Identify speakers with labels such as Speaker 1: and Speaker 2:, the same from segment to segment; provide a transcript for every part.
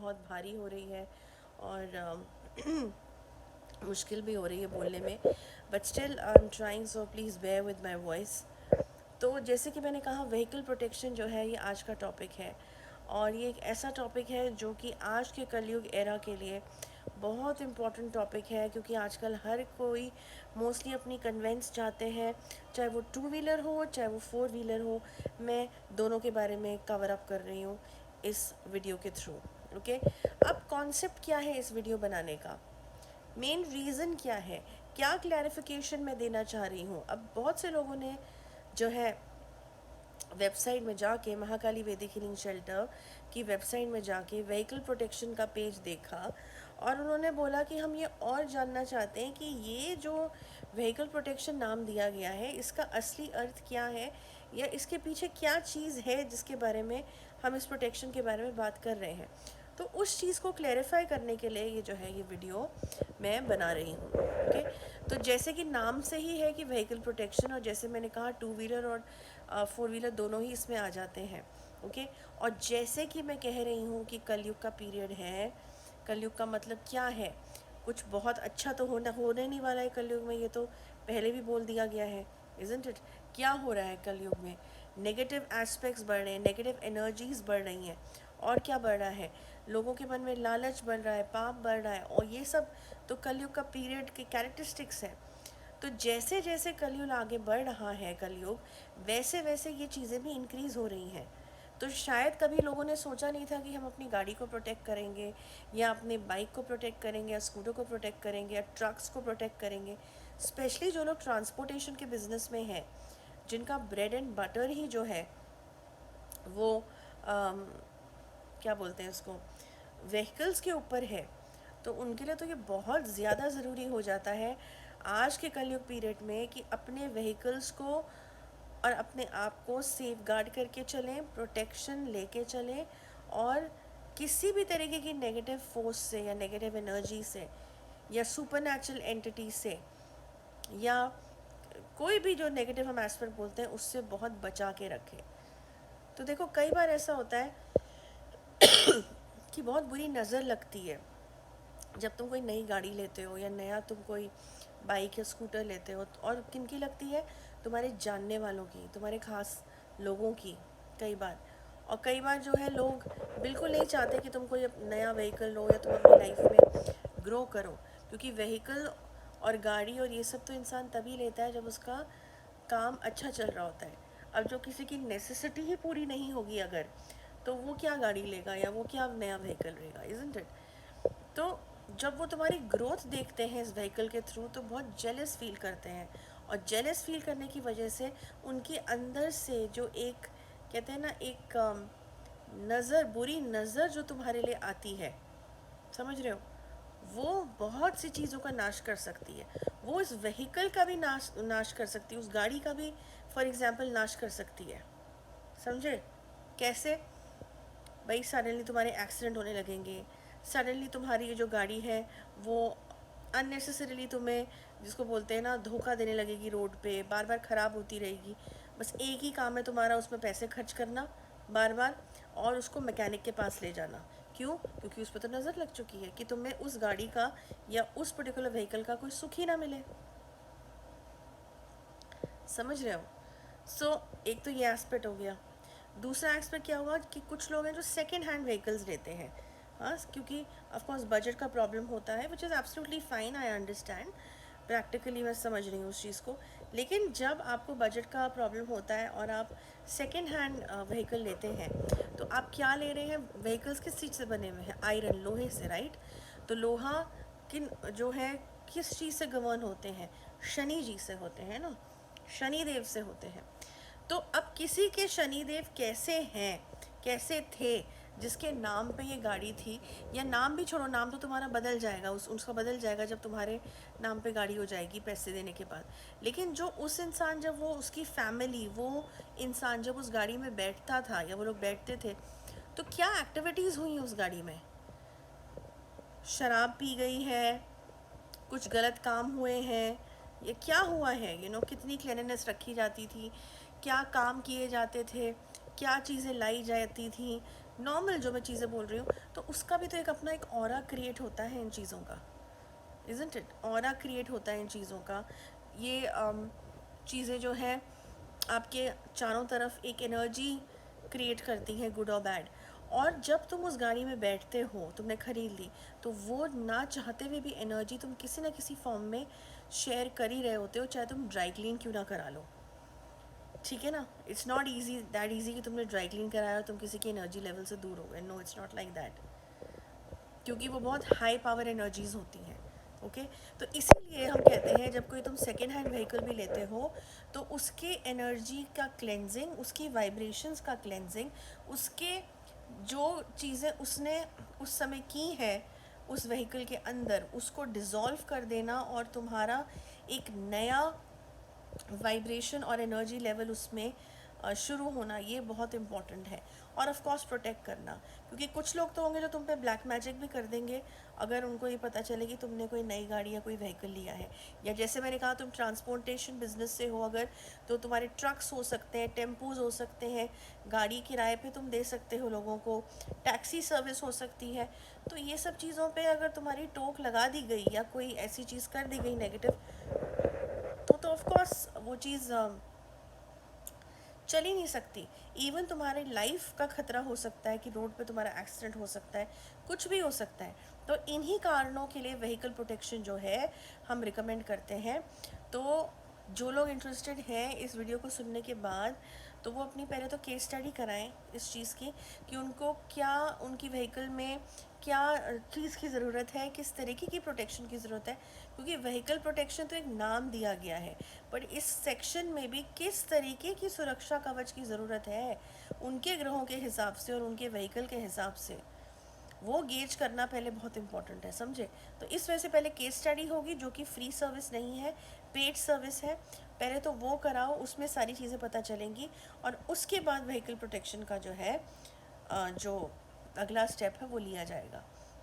Speaker 1: बहुत भारी हो रही है और मुश्किल भी हो रही है बोलने में, but still I am trying, so please bear with my voice. तो जैसे कि मैंने कहा, व्हीकल प्रोटेक्शन जो है ये आज का टॉपिक है, और ये एक ऐसा टॉपिक है जो कि आज के कलयुग एरा के लिए बहुत इम्पॉर्टेंट टॉपिक है, क्योंकि आजकल हर कोई मोस्टली अपनी कन्वेंस चाहते हैं, चाहे वो टू व्हीलर हो चाहे वो फोर व्हीलर हो। मैं दोनों के बारे में कवर अप कर रही हूँ इस वीडियो के थ्रू। ओके, अब कॉन्सेप्ट क्या है इस वीडियो बनाने का, मेन रीज़न क्या है, क्या क्लैरिफिकेशन मैं देना चाह रही हूँ। अब बहुत से लोगों ने जो है वेबसाइट में जाके, महाकाली वैदिक हीलिंग शेल्टर की वेबसाइट में जाके व्हीकल प्रोटेक्शन का पेज देखा, और उन्होंने बोला कि हम ये और जानना चाहते हैं कि ये जो व्हीकल प्रोटेक्शन नाम दिया गया है इसका असली अर्थ क्या है, या इसके पीछे क्या चीज़ है जिसके बारे में हम इस प्रोटेक्शन के बारे में बात कर रहे हैं। तो उस चीज़ को क्लैरिफाई करने के लिए ये जो है ये वीडियो मैं बना रही हूँ। ओके, तो जैसे कि नाम से ही है कि व्हीकल प्रोटेक्शन, और जैसे मैंने कहा टू व्हीलर और फोर व्हीलर दोनों ही इसमें आ जाते हैं। ओके, और जैसे कि मैं कह रही हूँ कि कलयुग का पीरियड है, कलयुग का मतलब क्या है, कुछ बहुत अच्छा तो होने नहीं वाला है कलयुग में, ये तो पहले भी बोल दिया गया है, इज़न्ट इट। क्या हो रहा है कलयुग में, नेगेटिव एस्पेक्ट्स बढ़ रहे हैं, नेगेटिव एनर्जीज बढ़ रही हैं, और क्या बढ़ रहा है, लोगों के मन में लालच बढ़ रहा है, पाप बढ़ रहा है, और ये सब तो कलयुग का पीरियड के कैरेक्टरिस्टिक्स है। तो जैसे जैसे कलयुग आगे बढ़ रहा है, कलयुग वैसे वैसे ये चीज़ें भी इंक्रीज़ हो रही हैं। तो शायद कभी लोगों ने सोचा नहीं था कि हम अपनी गाड़ी को प्रोटेक्ट करेंगे, या अपने बाइक को प्रोटेक्ट करेंगे, या स्कूटर को प्रोटेक्ट करेंगे, या ट्रक्स को प्रोटेक्ट करेंगे। स्पेशली जो लोग ट्रांसपोर्टेशन के बिज़नेस में हैं, जिनका ब्रेड एंड बटर ही जो है वो क्या बोलते हैं उसको, व्हीकल्स के ऊपर है, तो उनके लिए तो ये बहुत ज़्यादा ज़रूरी हो जाता है आज के कलयुग पीरियड में कि अपने व्हीकल्स को और अपने आप को सेफ गार्ड करके चलें, प्रोटेक्शन लेके चलें, और किसी भी तरीके की नेगेटिव फोर्स से, या नेगेटिव एनर्जी से, या सुपरनैचुरल एंटिटी से, या कोई भी जो नेगेटिव हम एस्पेक्ट बोलते हैं उससे बहुत बचा के रखें। तो देखो, कई बार ऐसा होता है कि बहुत बुरी नज़र लगती है जब तुम कोई नई गाड़ी लेते हो, या नया तुम कोई बाइक या स्कूटर लेते हो, और किन की लगती है, तुम्हारे जानने वालों की, तुम्हारे खास लोगों की, कई बार। और कई बार जो है लोग बिल्कुल नहीं चाहते कि तुम कोई नया व्हीकल लो, या तुम अपनी लाइफ में ग्रो करो, क्योंकि व्हीकल और गाड़ी और ये सब तो इंसान तभी लेता है जब उसका काम अच्छा चल रहा होता है। अब जो किसी की नेसेसिटी ही पूरी नहीं होगी अगर, तो वो क्या गाड़ी लेगा, या वो क्या नया व्हीकल लेगा, इज़न्ट इट। तो जब वो तुम्हारी ग्रोथ देखते हैं इस व्हीकल के थ्रू, तो बहुत जेलस फील करते हैं, और जेलस फील करने की वजह से उनके अंदर से जो एक, कहते हैं ना, एक नज़र, बुरी नज़र जो तुम्हारे लिए आती है, समझ रहे हो, वो बहुत सी चीज़ों का नाश कर सकती है। वो इस व्हीकल का भी नाश कर सकती है, उस गाड़ी का भी फॉर एग्जांपल नाश कर सकती है। समझे कैसे? भाई सडनली तुम्हारे एक्सीडेंट होने लगेंगे, सडनली तुम्हारी ये जो गाड़ी है वो अननेसेसरीली तुम्हें, जिसको बोलते हैं ना, धोखा देने लगेगी, रोड पे बार बार ख़राब होती रहेगी। बस एक ही काम है तुम्हारा, उसमें पैसे खर्च करना बार बार, और उसको मैकेनिक के पास ले जाना। क्यों? क्योंकि उस पर तो नज़र लग चुकी है कि तुम्हें उस गाड़ी का या उस पर्टिकुलर व्हीकल का कोई सुख ही ना मिले। समझ रहे हो? एक तो ये एस्पेक्ट हो गया। दूसरा एस्पेक्ट क्या हुआ कि कुछ लोग हैं जो सेकेंड हैंड व्हीकल्स लेते हैं, हाँ, क्योंकि ऑफकोर्स बजट का प्रॉब्लम होता है, which is absolutely fine, I understand, practically मैं समझ रही हूँ उस चीज़ को। लेकिन जब आपको बजट का प्रॉब्लम होता है और आप सेकेंड हैंड व्हीकल लेते हैं, तो आप क्या ले रहे हैं, व्हीकल्स किस चीज़ से बने हुए हैं, आयरन, लोहे से, राइट। तो लोहा किन जो है किस चीज़ से गवर्न होते हैं, शनि जी से होते हैं ना, शनि देव से होते हैं। तो अब किसी के शनिदेव कैसे हैं, कैसे थे, जिसके नाम पे ये गाड़ी थी, या नाम भी छोड़ो, नाम तो तुम्हारा बदल जाएगा, उसका बदल जाएगा जब तुम्हारे नाम पे गाड़ी हो जाएगी पैसे देने के बाद। लेकिन जो उस इंसान, जब वो उसकी फैमिली, वो इंसान जब उस गाड़ी में बैठता था, या वो लोग बैठते थे, तो क्या एक्टिविटीज़ हुई उस गाड़ी में, शराब पी गई है, कुछ गलत काम हुए हैं, ये क्या हुआ है, कितनी क्लीनलीनेस रखी जाती थी, क्या काम किए जाते थे, क्या चीज़ें लाई जाती थी, नॉर्मल जो मैं चीज़ें बोल रही हूँ, तो उसका भी तो एक अपना एक ऑरा क्रिएट होता है इन चीज़ों का, इज़न्ट इट? ऑरा क्रिएट होता है इन चीज़ों का। ये चीज़ें जो है आपके चारों तरफ एक एनर्जी क्रिएट करती हैं, गुड और बैड। और जब तुम उस गाड़ी में बैठते हो, तुमने खरीद ली, तो वो ना चाहते हुए भी एनर्जी तुम किसी ना किसी फॉर्म में शेयर कर ही रहे होते हो, चाहे तुम ड्राई क्लीन क्यों ना करा लो। ठीक है ना? It's not easy, that easy कि तुमने ड्राई क्लीन कराया और तुम किसी की एनर्जी लेवल से दूर हो गए। No, it's not like that, क्योंकि वो बहुत हाई पावर एनर्जीज होती हैं। ओके, तो इसीलिए हम कहते हैं जब कोई तुम सेकेंड हैंड व्हीकल भी लेते हो, तो उसके एनर्जी का क्लेंजिंग, उसकी वाइब्रेशंस का क्लेंजिंग, उसके जो चीज़ें उसने उस समय की है उस व्हीकल के अंदर, उसको डिज़ोल्व कर देना और तुम्हारा एक नया वाइब्रेशन और एनर्जी लेवल उसमें शुरू होना, ये बहुत इम्पॉर्टेंट है। और ऑफ कोर्स प्रोटेक्ट करना, क्योंकि कुछ लोग तो होंगे जो तुम पे ब्लैक मैजिक भी कर देंगे अगर उनको ये पता चले कि तुमने कोई नई गाड़ी या कोई व्हीकल लिया है। या जैसे मैंने कहा, तुम ट्रांसपोर्टेशन बिजनेस से हो अगर, तो तुम्हारे ट्रक्स हो सकते हैं, टेम्पूज हो सकते हैं, गाड़ी किराए पे तुम दे सकते हो लोगों को, टैक्सी सर्विस हो सकती है। तो ये सब चीज़ों पे अगर तुम्हारी टोक लगा दी गई या कोई ऐसी चीज़ कर दी गई नेगेटिव, तो ऑफ कोर्स वो चीज़ चल ही नहीं सकती। इवन तुम्हारे लाइफ का खतरा हो सकता है कि रोड पे तुम्हारा एक्सीडेंट हो सकता है, कुछ भी हो सकता है। तो इन्हीं कारणों के लिए व्हीकल प्रोटेक्शन जो है हम रिकमेंड करते हैं। तो जो लोग इंटरेस्टेड हैं इस वीडियो को सुनने के बाद, तो वो अपनी पहले तो केस स्टडी कराएं इस चीज़ की, कि उनको क्या, उनकी व्हीकल में क्या चीज़ की ज़रूरत है, किस तरीके की प्रोटेक्शन की ज़रूरत है। क्योंकि व्हीकल प्रोटेक्शन तो एक नाम दिया गया है, पर इस सेक्शन में भी किस तरीके की सुरक्षा कवच की ज़रूरत है उनके ग्रहों के हिसाब से और उनके व्हीकल के हिसाब से, वो गेज करना पहले बहुत इंपॉर्टेंट है, समझे? तो इस वजह से पहले केस स्टडी होगी, जो कि फ्री सर्विस नहीं है, पेड सर्विस है। पहले तो वो कराओ, उसमें सारी चीज़ें पता चलेंगी, और उसके बाद व्हीकल प्रोटेक्शन का जो है जो अगला स्टेप है वो लिया जाएगा।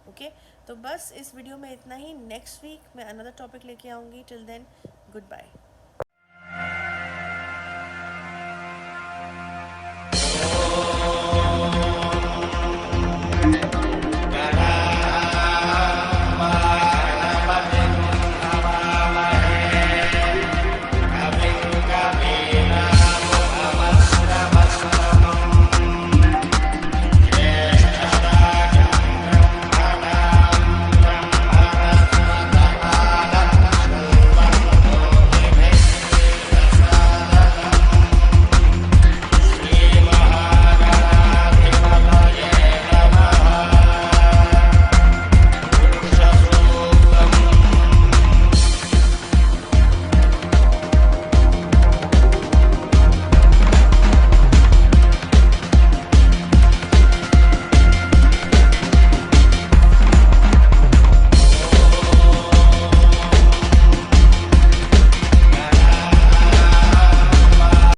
Speaker 1: ओके, तो बस इस वीडियो में इतना ही। नेक्स्ट वीक मैं अनदर टॉपिक लेके आऊँगी। Till then, good bye.